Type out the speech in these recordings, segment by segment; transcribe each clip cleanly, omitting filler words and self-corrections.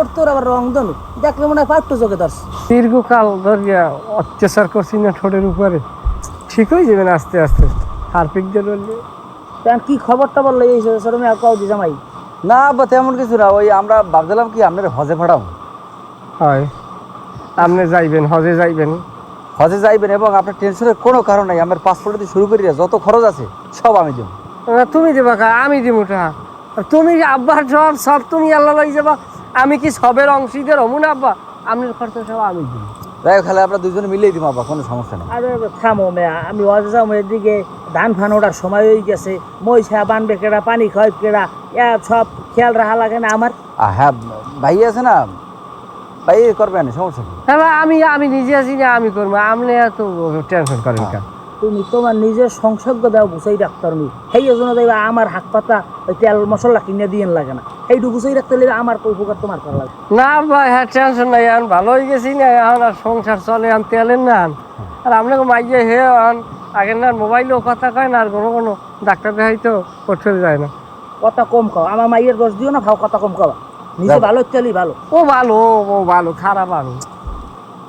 ওর তোর আবার রং দনু দেখলে মনে হয় পাট্টু চোখে ধরছে। দীর্ঘকাল ধরিয়া অত্যাচার করছি না ঠোঁটের উপরে, ঠিক হয়ে যাবেন আস্তে আস্তে। হারপিক দিয়ে বললে কেন কি খবরটা বললো এই সরমে আর কাউ দি জামাই? না আব্বা তেমন কিছু না, ওই আমরা ভাবছিলাম কি আপনার হজে পাঠাবো। হয় আপনি যাইবেন, হজে যাইবেন। হজে যাইবেন এবং আপনার টেনশনের কোনো কারণ নাই। আমার পাসপোর্ট দিয়ে শুরু করি যত খরচ আছে সব আমি দেবো। তুমি দেবা কা? আমি দিব টা। তুমি আব্বার সব সব তুমি আল্লাহ লই যাবা। আমি কি সবের অংশীদার হবো না আব্বা? আপনার খরচ সব আমি দিব। যাই হোক, খালে আমরা দুজনে মিলিয়ে দিব আব্বা, কোনো সমস্যা নেই। আরে থামো মেয়া, আমি হজে যাবো, এদিকে ধান ফান ওঠার সময় হয়ে গেছে, মহিষা বানবে কেডা, পানি খাওয়াই কেডা, সব খেয়াল রাখা লাগে না আমার? হ্যাঁ ভাই আছে না, ভাই করবেন সমস্যা কি? হ্যাঁ আমি আমি নিজে আছি না, আমি করবো। আপনি এত টেনশন করেন কেন? তুমি তোমার নিজের সংসর্গ দাও গুছাই রাখতে পারবি, সেই জন্য দেখবা আমার হাত পাতা ওই তেল মশলা কিনে দিয়ে লাগে না, সেইটু গুছাই রাখতে হলে আমার উপকার তোমার করা লাগে না ভাই, হ্যাঁ টেনশন নাই, এখন ভালো হয়ে গেছি না, এখন আর সংসার চলে, এখন তেলের না। আর আপনাকে মাইয়ে হে এখন আগের না মোবাইলেও কথা কয় না, আর কোনো কোনো ডাক্তার দেখাই তো করতে যায় না। কথা কম খাও, আমার মাইয়ের দোষ দিও না, খাও কথা কম খাওয়া, নিজে ভালো তেলই ভালো। ও ভালো, ও ভালো, খারাপ আমি।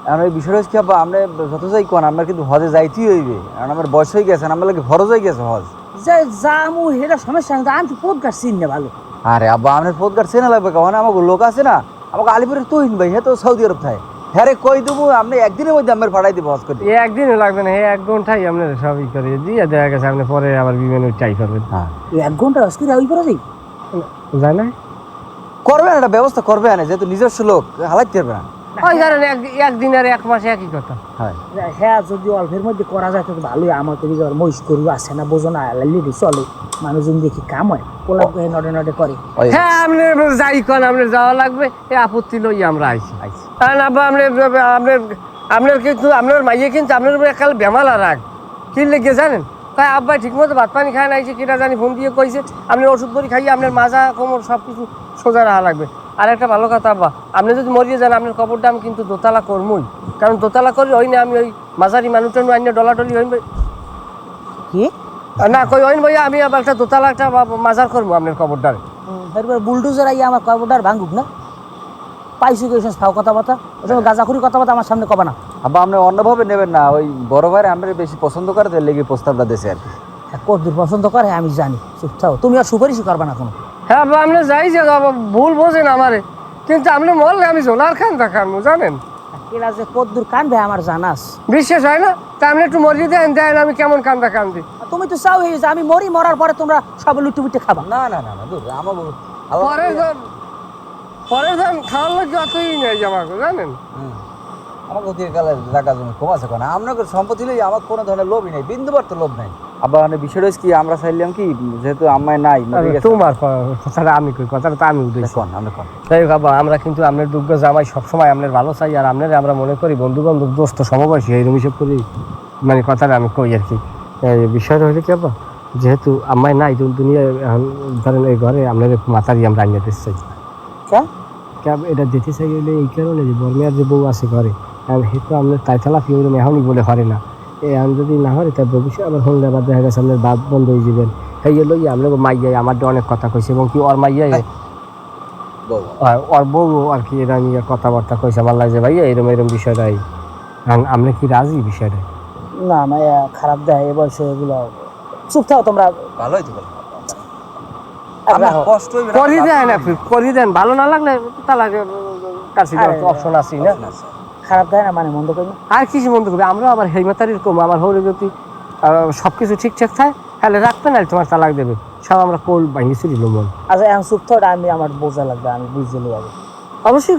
এখন ওই বিষয়টা হচ্ছে কি আব্বা, আপনি যত যাই কোন আমার কিন্তু হজে যাইতেই হইবে, কারণ আমার বয়স হয়ে গেছে, আমার লাগে ফরজ হয়ে গেছে হজ। যে জামু হেরা সমস্যা নেই, আমি তো পোদ গাছ চিন না ভালো। আরে আব্বা আপনার ফোদগার চেনা লাগবে, কারণ আমাকে লোক আছে না, আমাকে আলিপুরের তুহিন ভাই, হ্যাঁ তো সৌদি আরব থাকে, হ্যাঁ রে কই দেবো, আপনি একদিনের মধ্যে আমার ভাড়াই দেবো হজ করে। একদিনও লাগবে না, এক ঘন্টাই আপনার সবই করে দিয়ে দেখা গেছে, আপনি পরে আবার বিমানে ট্রাই করবেন। হ্যাঁ 1 ঘন্টা হসপিটাল ওই পরে যাই যায় না? করবেন, একটা ব্যবস্থা করবে না, যেহেতু নিজস্ব লোক হালাইতে পারবে না। ওই ধরেন একদিন আর 1 মাসে একই কথা। হ্যাঁ হ্যাঁ, যদি অল্পের মধ্যে করা যায় তো ভালোই। আমার তো দিকে মহিষ গরু আছে না, বোঝো না, লেডি চলে, মানুষজন দেখি কাম হয়, পোলা নডে নডে করে। হ্যাঁ আপনি যাই কন, আপনার যাওয়া লাগবে, এই আপত্তি লই আমরা আইছি। কারণ আব্বা আপনার আপনার আপনার কিন্তু আপনার মাইয়ে কিন্তু আপনার উপরে একাল বেমালা রাগ কি লেগে জানেন? তাই আব্বা ঠিক মতো ভাত পানি খায় না, আইছে কিনা জানি ফোন দিয়ে কইছে, আপনি ওষুধ বড়ি খাইয়ে আপনার মাজা কোমর সব কিছু সোজা রাখা লাগবে। আর একটা ভালো কথা আব্বা, আপনি যদি মরিয়ে যান আপনার কবরটা আমি কিন্তু দোতলা করমই, কারণ দোতলা করি হই না, আমি ওই মাঝারি মানুষটা আইন ডলাটলি হইন কি না কই হইন ভাইয়া, আমি আবার একটা দোতলা একটা মাজার করবো আপনার কবরটারে। এরপর বুলডোজার আইয়া আমার কবরটার ভাঙুক না, পাইছি কি ওইসব ফাও কথাবার্তা, ওসব গাঁজাখুরি কথাবার্তা আমার সামনে কবা না। আব্বা আপনি অন্যভাবে নেবেন না, ওই বড় ভাইয়ের আমরা বেশি পছন্দ করে তার লেগে প্রস্তাবটা দিয়েছে আর কি। কতদূর পছন্দ করে আমি জানি, চুপ থাও, তুমি আর সুপারিশই করবা না কোনো। হ্যাঁ আব্বা আপনি যাই যে ভুল বোঝেন আমারে, কিন্তু আপনি মরলে আমি জোলার খান দেখানো জানেন, এরা যে কতদূর কানবে আমার জানাস, বিশ্বাস হয় না? তা আপনি একটু মরিয়ে দেন, দেন আমি কেমন কান্দা কান্দি। তুমি তো চাও হয়ে যে আমি মরি, মরার পরে তোমরা সব লুটে বুটে খাবা। না না না না দূর আমার পরের ধান খাওয়ার লোক যতই নেই আমাকে জানেন। আমাকে কালে জায়গা জমি কম আছে কেন, আপনাকে সম্পত্তি লই আমার কোনো ধরনের লোভই নেই, বিন্দুবার তো লোভ নাই। আবার মানে বিষয়টা হচ্ছে কি, আমরা চাইলাম কি, যেহেতু আম্মাই নাই মরে গেছে। তোমার কথাটা আমি কই, কথাটা তো আমি উদ্দেশ্য। কোন আমরা কোন যাই হোক আব্বা, আমরা কিন্তু আপনার দুর্গ জামাই সবসময় আপনার ভালো চাই, আর আপনার আমরা মনে করি বন্ধু বান্ধব দোস্ত সমবয়সী, এইরকম হিসেব করি, মানে কথাটা আমি কই আর কি। বিষয়টা হলো কি আব্বা, যেহেতু আম্মাই নাই দুনিয়া, এখন ধরেন এই ঘরে আপনার মাথারি আমরা আনিয়ে দিতে চাই। ক্যাব এটা দিতে চাই হইলে এই কারণে যে বর্মিয়ার যে বউ আছে ঘরে, সেহেতু আপনার তাইতলা ফিউরম এখনই বলে হরে না, এখন যদি না হরে তার ভবিষ্যৎ আবার হলে আবার দেখা গেছে আপনার বাদ বন্ধ হয়ে যাবেন। সেই জন্য আপনার মাইয়াই আমার অনেক কথা কইছে, এবং কি ওর মাইয়াই ওর বউ আর কি এরা নিয়ে কথাবার্তা কইছে, আমার লাগছে ভাইয়া এরম এরম বিষয়টাই। আমরা কি রাজি বিষয়টা? না মায়া খারাপ দেয় এ বয়সে এগুলো, চুপ থাও তোমরা। ভালোই তো কষ্ট হইবে না, করি দেন করি দেন, ভালো না লাগলে তালাক কাছে অপশন আছে না। খারাপ দেয় না মানে মন্দ করি না। আর কিছু মন্দ করবে, আমরা আবার হেমাতারির কম, আমার হলে যদি সব কিছু ঠিকঠাক থাকে তাহলে রাখবে না, তোমার তালাক দেবে সব, আমরা কোল ভাঙিয়েছিল মন। আচ্ছা এখন চুপ থাও, আমি আমার বোঝা লাগবে, আমি বুঝতে যাবো। অবশ্যই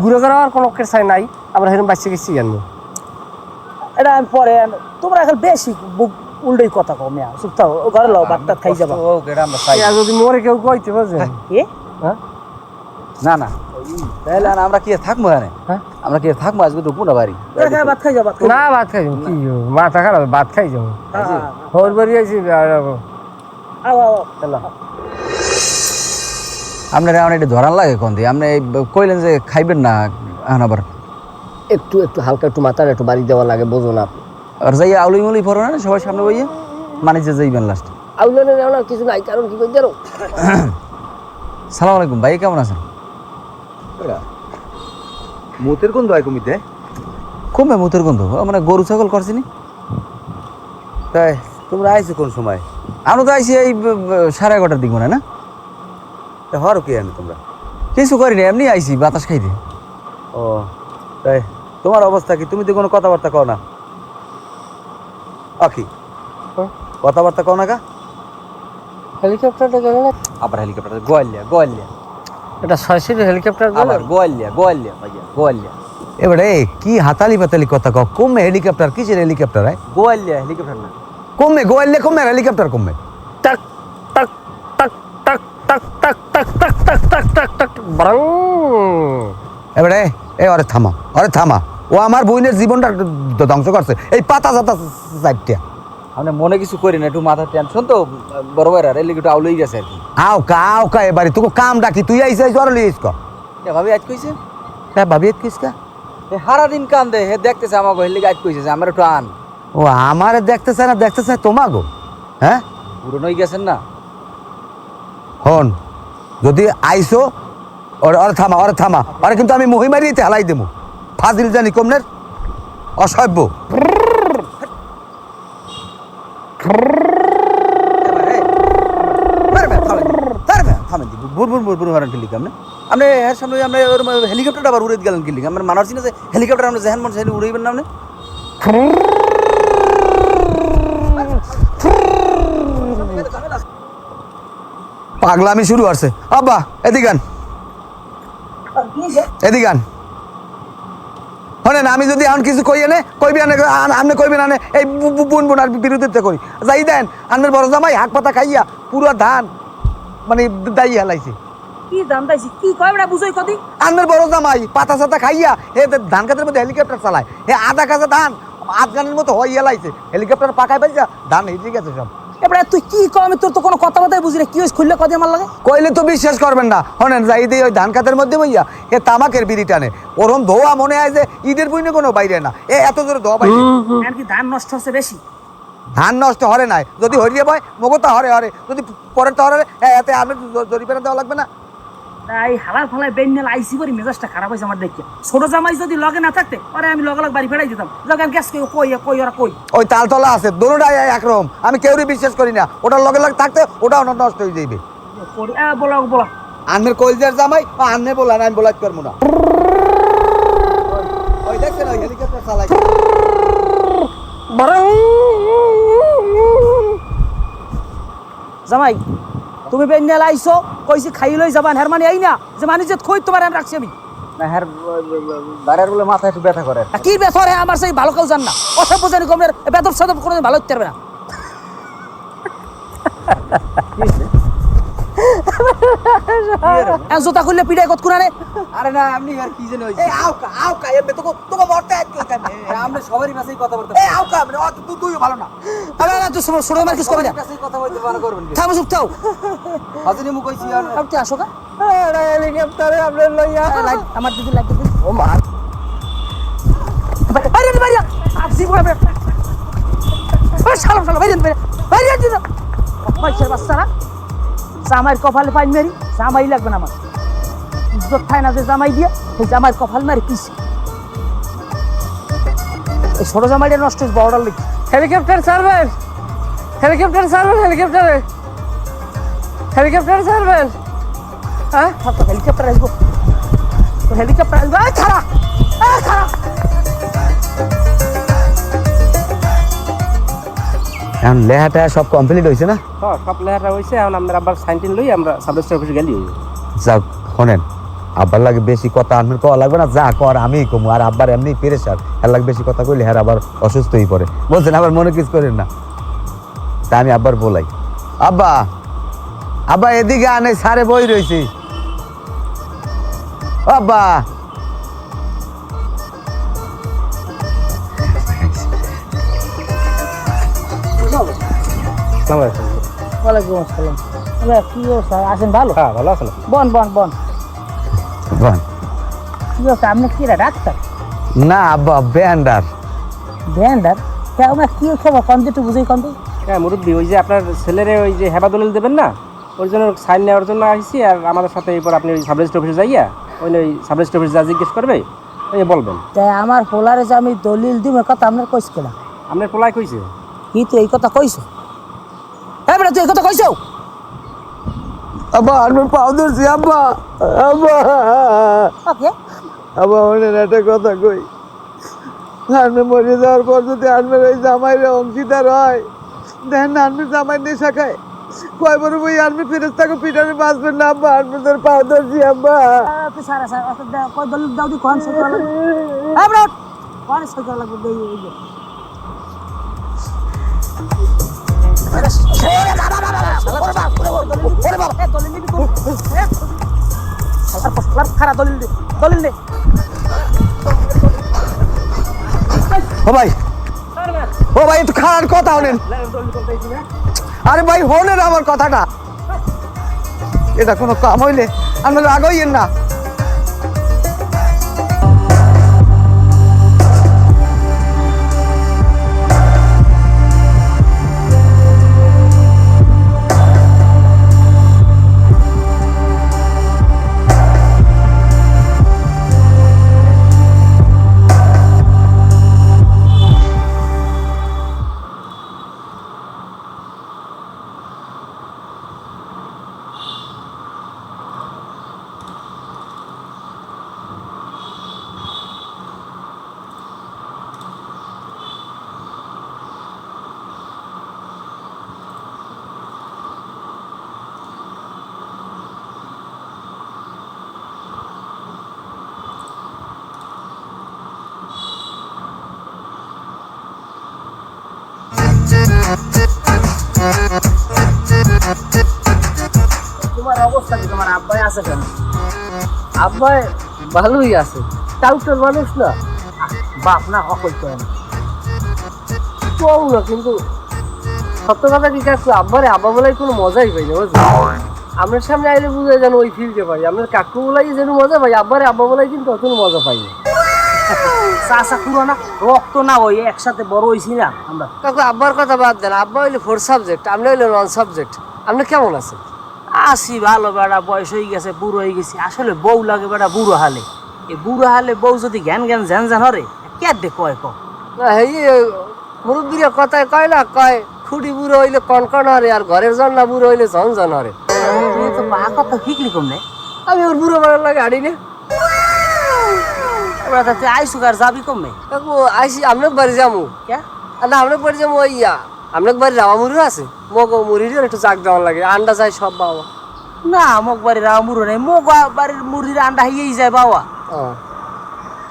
ঘুরে করার কোনো কেসাই নাই, আমরা সেরকম বাচ্চা গেছি জানবো। এটা আমি পরে, তোমরা এখন বেশি উল্টোই কথা কও মেয়া, চুপ থাও, ঘরে লাও ভাত টাত খাই যাবা। যদি মরে কেউ কইতে পারছে কি না না তাহলে আমরা কি থাকবো এখানে? আমরা কি থাকবো আজকে তো পুরো বাড়ি ভাত খাই যাবা? না ভাত খাই যাবো, কি মাথা খারাপ, ভাত খাই যাবো। হোর বাড়ি আইছি আপনার এখন একটু ধরান লাগে কোন দিয়ে, আপনি কইলেন যে খাইবেন না, এখন আবার একটু একটু হালকা একটু মাথার একটু বাড়ি দেওয়া লাগে, বোঝো না? আর যাই আউলি মুলি পড়ো না সবার সামনে বইয়ে, মানে যে যাইবেন লাস্ট। আউলানে না কিছু নাই, কারণ কি করতে? সালাম আলাইকুম ভাই, কেমন আছেন? মুতের গন্ধ হয় কমিতে কমবে মুতের গন্ধ মানে গরু ছাগল করছিনি তাই তোমরা আইছো কোন সময় আমরা তো আইছি এই 11:30টার দিক মনে না তা হরো কি আনে তোমরা কিছু করিনি এমনি আইছি বাতাস খাইতে ও তাই তোমার অবস্থা কি তুমি তো কোনো কথাবার্তা কও না কি কথাবার্তা কও না কা হেলিকপ্টারটা গেল না আবার হেলিকপ্টার গোয়ালিয়া এটা 6 সিটের হেলিকপ্টার গেল আবার গোয়ালিয়া ভাইয়া গোয়ালিয়া এবারে কি হাতালি পাতালি কথা কও কমে হেলিকপ্টার কিসের হেলিকপ্টার গোয়ালিয়া হেলিকপ্টার না কমে গোয়ালিয়া হেলিকপ্টার কমে টাক টাক টাক টাক টাক টাক টাক টাক টাক টাক টাক টাক ব্রাং এবারে ওরে থামা ও আমার বইনের জীবনটা ধ্বংস করছে এই পাতা সাইডটা আমরা মনে কিছু করি না একটু মাথার টেনশন তো বড় ভাইরা রেলি একটু আউলেই গেছে আর কি আও কা এবারে তোকে কাম ডাকি তুই আইছিস আর লইস ক ভাবি আজ কইছে হ্যাঁ ভাবি আজ কইস কা সারা দিন কান দে হে দেখতেছে আমাকে হেলি আজ কইছে যে আমার একটু আন ও আমারে দেখতেছে তোমাগো হ্যাঁ পুরনোই গেছেন না হন যদি আইসো ওরে থামা ওরে কিন্তু আমি মহি মারিতে হালাই দেবো ফাজিল জানি কমনের অসভ্য আমরা এর সামনে আমরা হেলিকপ্টারটা আবার উড়ে গেলেন কিনলি আমরা মানুষ চিনে হেলিকপ্টার আমরা যেহেন মানুষ উড়াইবেন না আপনি পাগলামি শুরু আছে আব্বা এদিকান শোনেন আমি যদি এখন কিছু কই এনে কইবি আপনি কইবেন আনে এই বুন আর বিরোধিতা করি যাই দেন আপনার বড় জামাই হাক পাতা খাইয়া পুরো ধান মানে দাই হেলাইছে কি ধান দাইছি কি কয় বড় বুঝই কদি আপনার বড় জামাই পাতা সাতা খাইয়া হে ধান গাছের মধ্যে হেলিকপ্টার চালায় হে আধা কাছে ধান আধগানের মতো হয়ে হেলাইছে হেলিকপ্টার পাকায় পাইছা ধান হেঁটে গেছে সব এবারে তুই কি কম আমি তোর তো কোনো কথা কথাই বুঝি না কি হইছে খুললে কদি আমার লাগে কইলে তো বিশ্বাস করবেন না শোনেন যাই দিয়ে ওই ধান খাতের মধ্যে বইয়া এ তামাকের বিড়ি টানে ওরম ধোয়া মনে হয় যে ঈদের বইনে কোনো বাইরে না এত জোরে ধোয়া বাইরে আর কি ধান নষ্ট হচ্ছে বেশি ধান নষ্ট হরে নাই যদি হরিয়ে বয় মগতা হরে যদি পরের তো হরে এতে আমি জরিপানা দেওয়া লাগবে না এই হালার ফালায় বেন্নেল আইসি বরি মেজাজটা খারাপ হয়েছে আমার দেখে ছোট জামাই যদি লগে না থাকতে আরে আমি লগে বাড়ি ফেরাই দিতাম যখন গ্যাস কই ওরা কই ওই তালতলা আছে দোনোটাই একরকম আমি কেউরই বিশ্বাস করি না ওটার লগে লগে থাকতে ওটাও নষ্ট হয়ে যাইবে বলা আন্নের কলজার জামাই আন্নে বলান আমি বলাতে পারবো না ওই দেখছেন ওই হেলিকপ্টার চালাই জামাই তুমি বেন্নেল আইছো কইছি খাই লই যাবান হের মানে আই না যে মানে যে কই তোমার আমি রাখছি আমি না হ্যার বাড়ার বলে মাথা একটু ব্যথা করে কি বেতর হে আমার সেই ভালো কেউ জান না অসভ্য জানি কমের বেতর সাদব কোনোদিন ভালো হতে পারবে না জোতা খুললে পিড়াই কত কুনানে আরে না আপনি আর কি জানেন এই আওকা এমবে তোকে মরতে আইত কইতাম আমরা সবারই কাছেই কথা বলতে এই আওকা মানে তুইও ভালো না আরে না তুই ছোট মার কিছু করবি না কাছেই কথা বলতে বারণ করবেন থামো চুপ থাও হাজিনি মু কইছি আর তুই আসো কা আরে হেলিকপ্টারে আপনার লইয়া আমার দিদি লাগবে ও মা আরে বাইরে আসি বলে ও শালা বাইরে দিন মাইছের বাচ্চারা জামাইয়ের কপালে পাইন মেরি জামাই লাগবে না আমার ইজ্জত খায় না যে জামাই দিয়ে সেই জামাইয়ের কপাল মারি পিছি এই ছোট জামাইটা নষ্ট হয়েছে বড়টার লিখি হেলিকপ্টার সার্ভেন্ট হ্যাঁ তো হেলিকপ্টার আসবো খারা এখন লেহাটা সব কমপ্লিট হয়েছে না হ্যাঁ সব লেহাটা হয়েছে এখন আমরা আবার সাইনটিন লই আমরা সাব রেজিস্ট্রার অফিসে গেলি যাক শোনেন আব্বার লাগে বেশি কথা আনবেন কওয়া লাগবে না যা কর আমি কমু আর আব্বার এমনি পেরেছার এর লাগে বেশি কথা কইলে হ্যাঁ আবার অসুস্থ হয়ে পড়ে বলছেন আবার মনে কিছু করেন না তা আমি আব্বার বলাই আব্বা এদিকে আনে সারে বই রয়েছি আব্বা ওয়ালাইকুম আসসালাম কি অবস্থা আছেন ভালো হ্যাঁ ভালো আছেন বন কি অবস্থা আপনি কি ডাক্তার না আব্বা ব্যান্ডার কি খবর কন্দি একটু বুঝেই কন্দি হ্যাঁ মুরব্বী ওই যে আপনার ছেলেরে ওই যে হেবা দলিল দেবেন না ওই জন্য সাইন নেওয়ার জন্য আসছি আর আমাদের সাথে এরপর আপনি ওই সাব রেজিস্ট্রার অফিসে যাইয়া ওই সাব রেজিস্ট্রি অফিস যা জিজ্ঞেস করবে এই বলবেন। তাই আমার পোলারে যে আমি দলিল দিব কথা আপনার কইস কেনা? আপনার পোলায় কইছে? কি তুই এই কথা কইছ? হ্যাঁ বেটা তুই এই কথা কইছ? আব্বা আমার পাও ধরছি আব্বা। আব্বা ওকে আব্বা অনেক একটা কথা কই, আনবে মরে যাওয়ার পর যদি আনবের ওই জামাইরে অংশীদার হয়, দেখেন না আনবে জামাই নেশা খায়, কয় বড় বই আনবে ফেরেস্তাকে পিটারে বাঁচবেন না আব্বা, আনবে তোর পাও ধরছি আব্বা। তুই সারা সারা কই দলিল দাও দি কোন সই করা লাগবে? হ্যাঁ বেটা কোন সই করা লাগবে দেই এই যে ও ভাই, ও ভাই একটু খারাপ কথা হলেন। আরে ভাই হলেন আমার কথাটা, এটা কোনো কাম হইলে আপনারা আগইয়েন না। তোমার অবস্থা কি? তোমার আব্বাই আছে কেন? আব্বাই ভালোই আছে, টাউটার মানুষ না, বাপ না হকল করে না। কও না, কিন্তু সত্য কথা কি কাকু, আব্বারে আব্বা বলাই কোনো মজাই পাই না বুঝলি। আপনার সামনে আইলে বুঝে যেন ওই ফিলতে পাই, আপনার কাকু বলাই যেন মজা পাই, আব্বারে আব্বা বলাই কিন্তু অত মজা পাই না। চাচা পুরানা রক্ত না, ওই একসাথে বড় হইছি না আমরা। কাকু আব্বার কথা বাদ দেন, আব্বা হইলে 4 সাবজেক্ট, আপনি হইলে 1 সাবজেক্ট। আপনি কেমন আছেন? আছি ভালো বেড়া, বয়স হয়ে গেছে, বুড়ো হয়ে গেছি। আসলে বউ লাগে বেড়া বুড়ো হালে। এই বুড়ো হালে বউ যদি জ্ঞান জ্ঞান ঝ্যান ঝ্যান হরে কে দে কয় ক না এই মুরব্বীরা কথায় কয় না, কয় খুঁটি বুড়ো হইলে কনকন হরে, আর ঘরের জন্না বুড়ো হইলে ঝনঝন হরে। তুই তো পা কথা ঠিকই কম নেই। আমি ওর বুড়ো বানার লাগে হাঁড়ি নে। এবার তুই আইসুক আর যাবি কমে কাকু আইসি আপনার বাড়ি যাবো। কে? না আপনার বাড়ি যাবো, ওই আপনার বাড়ি রাওয়া মুড়ি আছে, মগ মুড়ির একটু চাক দেওয়ার লাগে, আন্ডা যায় সব বাবা। না মোক বাড়ির মুড়ো নেই, মোক বাড়ির মুড়ির আন্ডা হইয়েই যায় বাবা। ও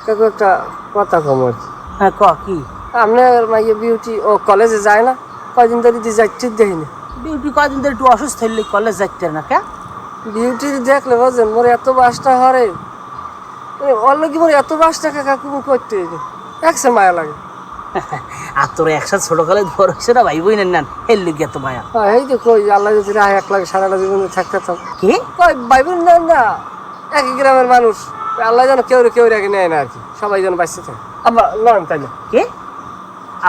কাকু একটা কথা কম আর কি। হ্যাঁ ক কি? আপনার মাইয়ে বিউটি ও কলেজে যায় না, কয়দিন ধরে যাচ্ছে দেখিনি। ডিউটি কদিন ধরে একটু অসুস্থ হইলে কলেজ যাইতে না। কে? বিউটি দেখলে বুঝছেন মোর এত বাসটা হরে, অল্লকি মোর এত বাসটা কাকু করতে একসে মায়া লাগে। আর তোর একসাথে ছোট কালে বড় হয়েছে না ভাই বই নেন এর লিগে তো মায়া। এই যে কই আল্লাহ যদি রায় 1 লাখ সারাটা জীবনে থাকতাম। কি কই ভাই বোন না, না একই গ্রামের মানুষ, আল্লাহ যেন কেউ রেখে নেয় না আর কি, সবাই যেন বাঁচতে থাকে। আব্বা লড়েন তাইলে। কে?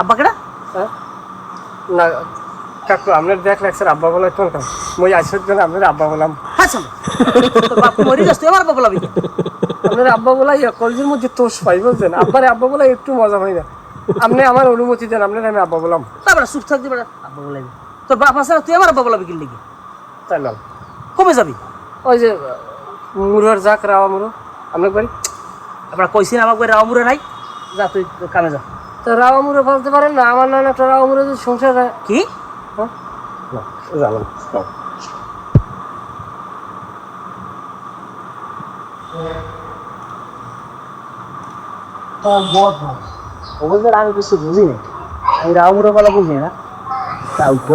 আব্বা কেডা? হ্যাঁ না কাকু আপনার দেখ লাগছে আব্বা বলে তোর কাম, মই আসর জন্য আপনার আব্বা বললাম। হ্যাঁ চল তোর বাপ মরি যাস, তুই আমার বাবা বলাবি। আপনার আব্বা বলাই কলেজের মধ্যে তোষ পাই বলছেন, আব্বারে আব্বা বলাই একটু মজা হয় না। আপনি আমার অনুমতি দেন, আপনার আমি আব্বা বললাম। তারপরে চুপ থাকবি বেটা, আব্বা বলাবি। তোর বাপ আছে না, তুই আমার আব্বা বলাবি কি লিগে? তাই না কবে যাবি? ওই যে মুরুয়ার যাক রাওয়া মুরু আপনার বাড়ি। আপনার কইছি না আমাকে রামুরে নাই, যা তুই তোর কামে যা। তো রাওয়া মুরু বলতে পারেন না, আমার নানা একটা রাওয়া মুরু সংসার হয়। কি? হ্যাঁ জানো অবশ্যই আমি কিছু বুঝি না, আমি রামুরে বলা বুঝি না। তাও তো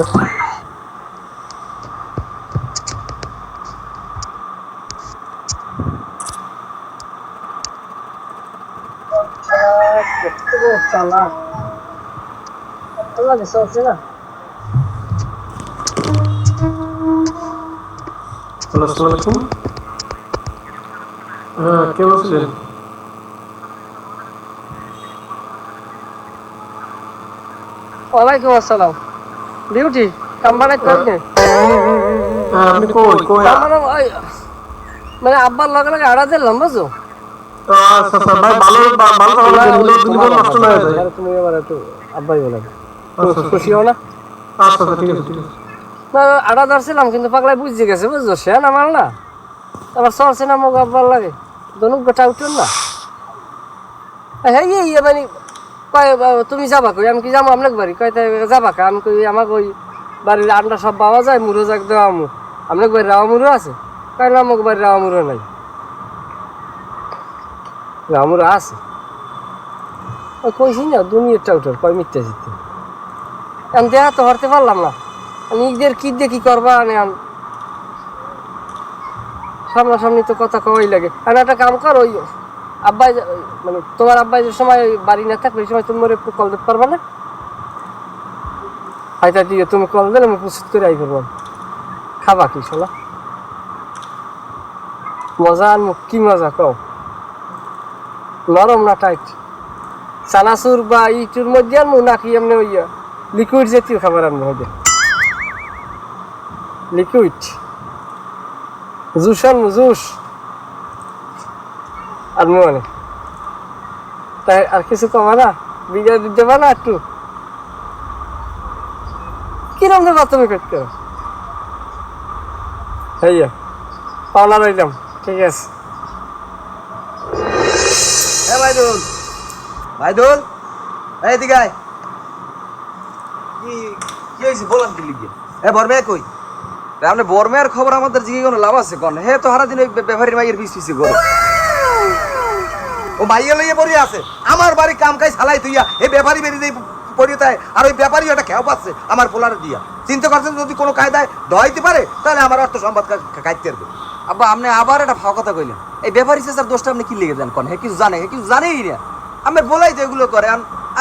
আসসালামু আলাইকুম। হ্যাঁ কে বলছেন? ওয়ালাইকুম আসসালাম। ডিউটি কাম বানাইতে পারি না। আপনি কই কই? মানে আব্বার লগে লগে আড়া দিলাম বুঝছো আচ্ছা আচ্ছা ভাই ভালো ভালো ভালো জীবন নষ্ট না হয়ে যায়। তুমি আবার একটু আব্বাই বলে আচ্ছা খুশি হও না আচ্ছা ঠিক আছে ঠিক আছে। না আড়া ধরছিলাম কিন্তু পাগলাই বুঝে গেছে বুঝছো সে না মাল না আবার চলছে না মোক আব্বার লাগে দনুক গোটা উঠুন না হ্যাঁ ইয়ে মানে কয় তুমি যাবা কই আমি কি যাবো আপনাকে বাড়ি কয় তাই যাবা কা আমি কই আমাকে ওই বাড়ির আন্ডা সব পাওয়া যায় মুড়ো যাক দেওয়া আমু আপনাকে বাড়ি রাওয়া মুড়ো আছে কয় না আমাকে বাড়ি রাওয়া মুড়ো নাই রাওয়া মুড়ো আছে ওই কইছি না দুনিয়ারটা উঠার কয় মিথ্যা জিততে আমি দেখা তো হরতে পারলাম না আমি ঈদের কি দিয়ে কি করবা মানে সামনাসামনি তো কথা কওয়াই লাগে আর একটা কাম কর ওই আব্বাই মানে তোমার আব্বাই যে সময় ওই বাড়ি না থাকবে ওই সময় তুমি মোরে একটু কল দিতে পারবা না হাইতা দিয়ে তুমি কল দিলে আমি প্রস্তুত করে আই করবো খাবা কি শোনা মজা আনমু কি মজা কও নরম না টাইট চানাচুর বা ইটুর মধ্যে আনমু নাকি এমনি ওই লিকুইড জাতীয় খাবার আনবো হইতে লিকুইড জুস আনবো জুস আনবো মানে তাই আর কিছু কমা না বিজয় দিতে পারো না একটু কিরম দেবা তুমি করতে হইয়া পাওনা রইলাম ঠিক আছে এ ভাইদুল ভাইদুল এইদিকে আয় কি কি হয়েছে বলাম কি লিখে এ বর্মে কই আপনি বর্মের খবর আমাদের জিগে কোনো লাভ আছে কোন হে তো সারাদিন ওই ব্যাপারীর মাইয়ের পিছ পিছিয়ে করো ও মাইয়া লইয়ে পড়ে আছে আমার বাড়ি কাম কাজ চালাই তুইয়া এই ব্যাপারী বেরিয়ে দিয়ে পড়ে তাই আর ওই ব্যাপারী একটা খেয়াও পাচ্ছে আমার পোলার দিয়া চিন্তা করছেন যদি কোনো কায়দায় দহাইতে পারে তাহলে আমার অর্থ সম্পদ কাটতে পারবে আব্বা আপনি আবার একটা ফাও কথা কইলেন এই ব্যাপারী স্যার দোষটা আপনি কি লিখে যান কোন হে কিছু জানে হে কিছু জানেই না আমার বলাই তো এগুলো করে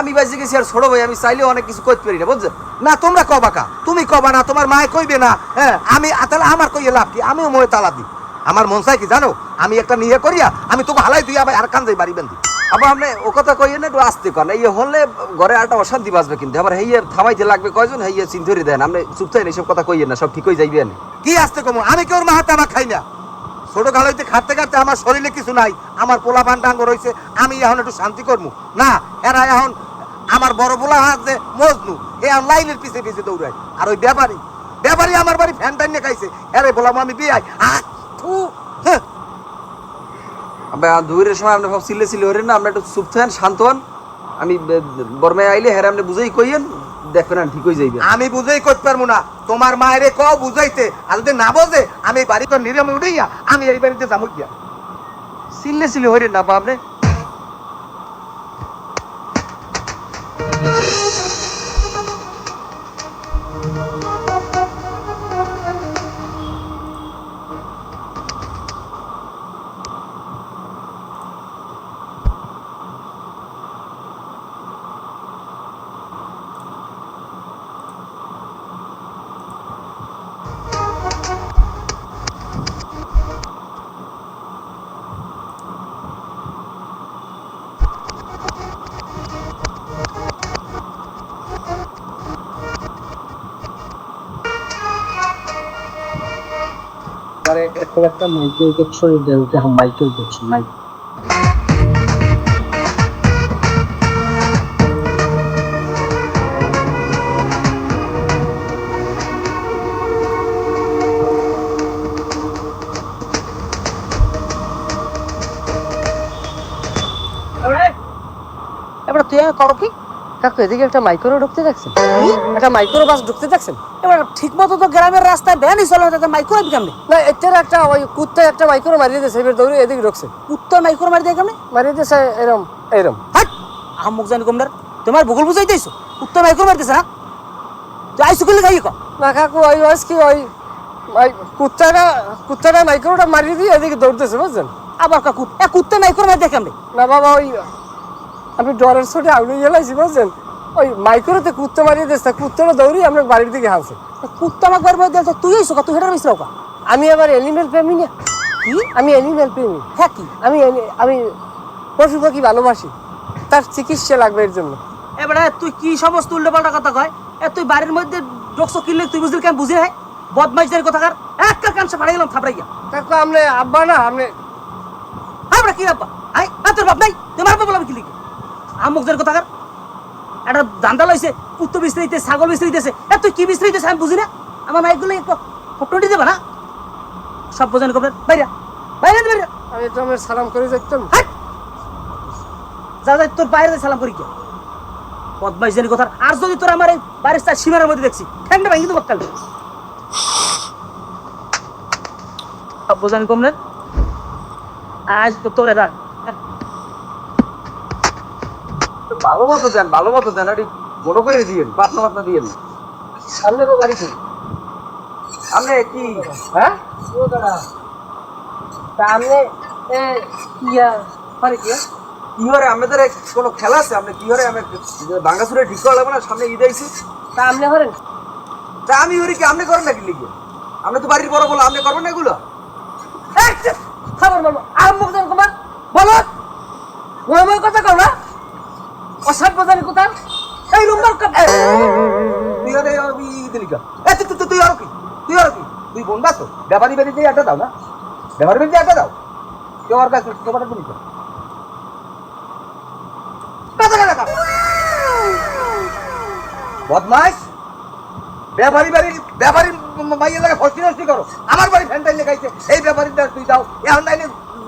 আমি বাজে গেছি আর ছোট ভাই আমি চাইলেও অনেক কিছু করতে পারি না বুঝছেন না তোমরা কবা কা তুমি কবা না তোমার মায়ে কইবে না হ্যাঁ আমি তাহলে আমার কইয়ে লাভ কি আমিও মোয়ে তালা দিই আমার মন চাই কি জানো আমি একটা নিয়ে করিয়া আমি তোকে হালাই তুই আবার আর কান যাই বাড়ি বেঁধি আবার আপনি ও কথা কইয়ে না একটু আসতে কন এই হলে ঘরে একটা অশান্তি বাঁচবে কিন্তু আবার হেয়ে থামাইতে লাগবে কয়জন হেয়ে চিন্তারি দেন আপনি চুপ থাকেন এইসব কথা কইয়ে না সব ঠিক হয়ে যাইবে না কি আসতে কমো আমি কেউ মাহাতে আমার খাই না ছোট গালইতে খাটতে খাটতে আমার শরীরে কিছু নাই আমার পোলা পান টাঙ্গ রয়েছে আমি এখন একটু শান্তি করবো না এরা এখন আমার বড় পোলা হাত যে মজনু এ লাইনের পিছিয়ে পিছিয়ে দৌড়ায় আর ওই ব্যাপারী আমার বাড়ি ফ্যান টাইন নিয়ে খাইছে এরে বললাম আমি বিয়াই দুইয়ের সময় আপনি সব সিলে সিলে হরেন না আপনি একটু চুপ থাকেন শান্ত হন আমি বর্মায় আইলে হ্যাঁ আপনি বুঝেই কইয়েন দেখবেন না ঠিক হয়ে যাইবে আমি বুঝেই করতে পারবো না তোমার মায়েরে কও বুঝাইতে আর যদি না বোঝে আমি এই বাড়ি তো নিরামে উঠাইয়া আমি এই বাড়িতে যাবো গিয়া সিলে সিলে হরেন না আপনি একটা মাইকেল জ্যাকসন মাইকেল জ্যাকসন এবার তুই করো কি কাকু এদিকে একটা মাইক্রো ঢুকতে দেখছেন একটা মাইক্রো বাস ঢুকতে দেখছেন এবার ঠিক মতো তো গ্রামের রাস্তায় ভ্যানই চলে না মাইক্রো কেমনে না এটার একটা ওই কুত্তা একটা মাইক্রো মারিয়ে দিয়েছে এবার দৌড়ে এদিকে ঢুকছে উত্তর মাইক্রো মারি দিয়ে কেমনে মারিয়ে দিয়েছে এরম এরম হাট আমুক জানি কমদার তোমার ভূগোল বুঝাই দিয়েছো উত্তর মাইক্রো মারতেছে না তুই আইসু করলে খাই কো না কাকু ওই ওয়াজ কি ওই কুত্তাটা মাইক্রোটা মারিয়ে দিয়ে এদিকে দৌড়তেছে বুঝছেন আবার কাকু কুত্তে মাইক্রো মারি দিয়ে কেমনে না বাবা ওই আমি ডরের ছোটে আউলে গেলাইছি বুঝছেন ওই মাইক্রোতে কুত্তা মারিয়ে দিয়েছে কুত্তাটা দৌড়ি আমরা বাড়ির দিকে হাসে কুত্তা আমাকে বাড়ি মধ্যে দিয়েছে তুই আইসো তুই হেটার মিশ্রাও কা আমি আবার এনিমেল প্রেমী না কি আমি এনিমেল প্রেমী হ্যাঁ কি আমি পশু পাখি ভালোবাসি তার চিকিৎসা লাগবে এর জন্য এবারে তুই কি সমস্ত উল্টো পাল্টা কথা কয় তুই বাড়ির মধ্যে ঢুকছো কিনলে তুই বুঝলি কেন বুঝি হ্যাঁ বদমাইশের কথাকার একটা কানসা ফাড়াই গেলাম থাপড়াইয়া। কাকু আপনি আব্বা না আপনি আমরা কি আব্বা আই তোর বাপ নাই তোমার বাপ বললাম কি লিখে আমুকদের কথাকার একটা দান্দা লইছে কুত্তো বিস্তারিতে ছাগল বিস্তারিতেছে তুই কি বিস্তারিতেছে আমি বুঝি না আমার মাইকগুলো একটু ফটো দেবা না সব বোঝানো কবে বাইরে বাইরে বাইরে আমি তো আমার সালাম করে যাইতাম যা তোর বাইরে সালাম করি কে বদমাইশের কথা আর যদি তোর আমার এই বাড়ির চার সীমানার মধ্যে দেখছি ঠ্যাংটা ভাঙি তো বক্কাল সব বোঝানি কম না আজ তো তোর রাখ ভালো মতো দেন এটি বড় করে দিয়েন পাতনা দিয়েন সামনে তো গাড়ি ছিল আপনি কি হ্যাঁ সামনে ইয়া পারে কি কি হরে আমাদের কোনো খেলা আছে আপনি কি হরে আমি ভাঙ্গাসুরে ঠিক করা লাগবে না সামনে ঈদ আইছে তা আপনি করেন তা আমি হরি কি আপনি করেন নাকি লিখে আপনি তো বাড়ির বড় বলো আপনি করবেন না এগুলো খবর বলবো আর মুখ দেন কুমার বলো ওই কথা কও না অসাব বাজারে কোথা এই রুমবার তুই আরে ঈদ লিখা তুই আর কি তুই বোন বাসো ব্যাপারি বেরিয়ে দিয়ে একটা দাও না ব্যাপারি বেরিয়ে দিয়ে একটা দাও কেউ আর কাছে তোমার একটা লিখা বদমাইশ ব্যাপারি মাইয়ের লাগে ফসি নষ্টি করো আমার বাড়ি ফ্যানটাই লেখাইছে এই ব্যাপারীটা তুই দাও এখন নাইলে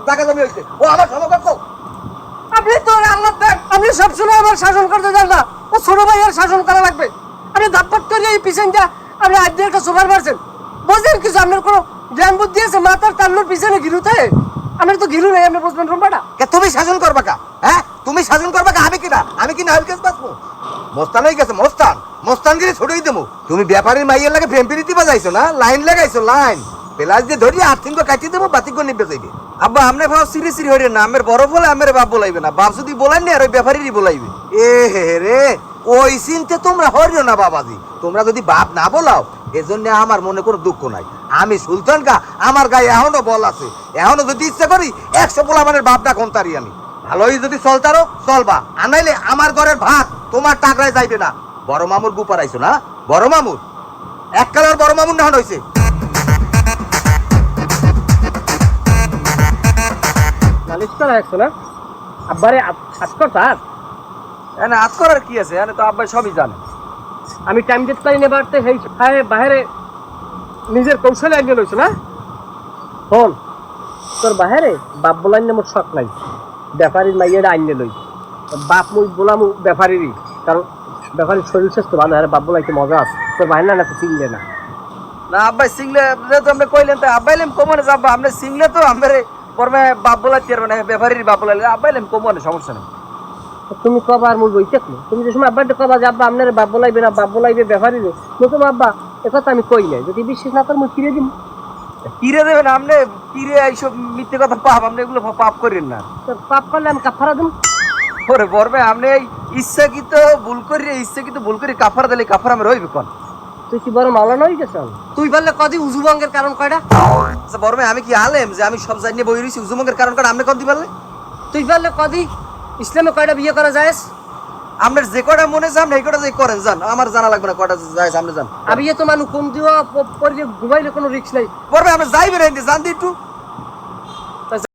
টাকা জমি হয়েছে ও আমার সমকক্ষ আপনি তো আল্লাহ দেন আপনি সবসময় আমার শাসন করতে যান না ও ছোট ভাইয়ের শাসন করা লাগবে আপনি দাপট করে এই পিছনটা আপনি আজ দিয়ে একটা সুপার মারছেন বুঝলেন কিছু আপনার কোনো জ্ঞান বুদ্ধি আছে মাথার তাল্লুর পিছনে ঘিরুতে আপনার তো ঘিরু নেই আপনি বুঝবেন রুম্বাটা তুমি শাসন করবা কা হ্যাঁ তুমি শাসন করবা কা আমি কি নাহল কেস বাঁচবো মোস্তান হয়ে গেছে মোস্তানগিরি ছড়িয়ে দেবো তুমি ব্যাপারীর মাইয়ের লাগে প্রেম প্রীতি বাজাইছো না লাইন লাগাইছো লাইন পেলাস দিয়ে ধরি আর্থিং কাটিয়ে দেবো বাতিক নিবে যাইবে আব্বা আমনে ভাব সিরি হইরে না আমের বড় বলে আমের বাপ বলাইবে না বাপ যদি বলাইনি আর ওই ব্যাপারীরই বলাইবে এ হে রে ওই চিনতে তোমরা হরিও না বাবাজি তোমরা যদি বাপ না বলাও এজন্য আমার মনে কোনো দুঃখ নাই আমি সুলতান কা আমার গায়ে এখনো বল আছে এখনো যদি ইচ্ছা করি 100 পোলামানের বাপটা কোনতারি আমি ভালোই যদি চলতারো চলবা আনাইলে আমার ঘরের ভাত তোমার টাকরায় যাইবে না বড় মামুর গুপার আইছো না বড় মামুর এক কালার বড় মামুর না হইছে নালিশ করা একশো না আব্বারে আজকর তার এনে আজ করার কি আছে এনে তো আব্বাই সবই জানে আমি টাইম দিতে পারি না বাড়তে সেই বাইরে নিজের কৌশলে আনিয়ে লইছো না শোন তোর বাইরে বাপ বলাই মোর শখ নাই ব্যাপারীর মাইয়েরা আনিয়ে লই বাপ মুই বলামু ব্যাপারীরই কারণ ব্যাপারীর শরীর স্বাস্থ্য ভালো আর বাপ বলাইতে মজা আছে তোর বাইরে না তো চিনলে না না আব্বাই সিংলে তো আপনি কইলেন তো আব্বাইলেম কমনে যাবা আপনি সিংলে তো আমরে পরমে বাপ বলাইতে পারবে না ব্যাপারীর বাপ বলাইলে আব্বাইলেম কমনে সমস্যা নেই তুমি কবা আর মুই বইতে তুমি যে সময় আব্বাটা কবা যে আব্বা আপনার বাপ বলাইবে না বাপ বলাইবে ব্যাপারীর নতুন আব্বা একথা আমি কই নাই যদি বিশ্বাস না কর মুই ফিরে দিব কিরে দেবেন আপনি কিরে এইসব মিথ্যে কথা পাপ আপনি এগুলো পাপ করেন না তোর পাপ করলে আমি কাফারা দেব ওরে বরবে আপনি ইচ্ছাকৃত ভুল করে কাফারা দিলে কাফারা আমি রইবে কোন তুই কি বড় মাওলানা হয়ে গেছ তুই বললে কদি উজুবঙ্গের কারণ কয়টা আচ্ছা বরবে আমি কি আলেম যে আমি সব জানিয়ে বই রইছি উজুমঙ্গের কারণ কারণ আপনি কোন দি পারলে তুই বললে কদি ইসলামে কয়টা বিয়ে করা যায় আপনার যে কটা মনে চান এই কটা যে করেন জান আমার জানা লাগবে না কটা যায় সামনে যান আমি তো মানুষ কোন দিও পরে ঘুমাইলে কোনো রিস্ক নাই বরবে আপনি যাইবেন জান দি একটু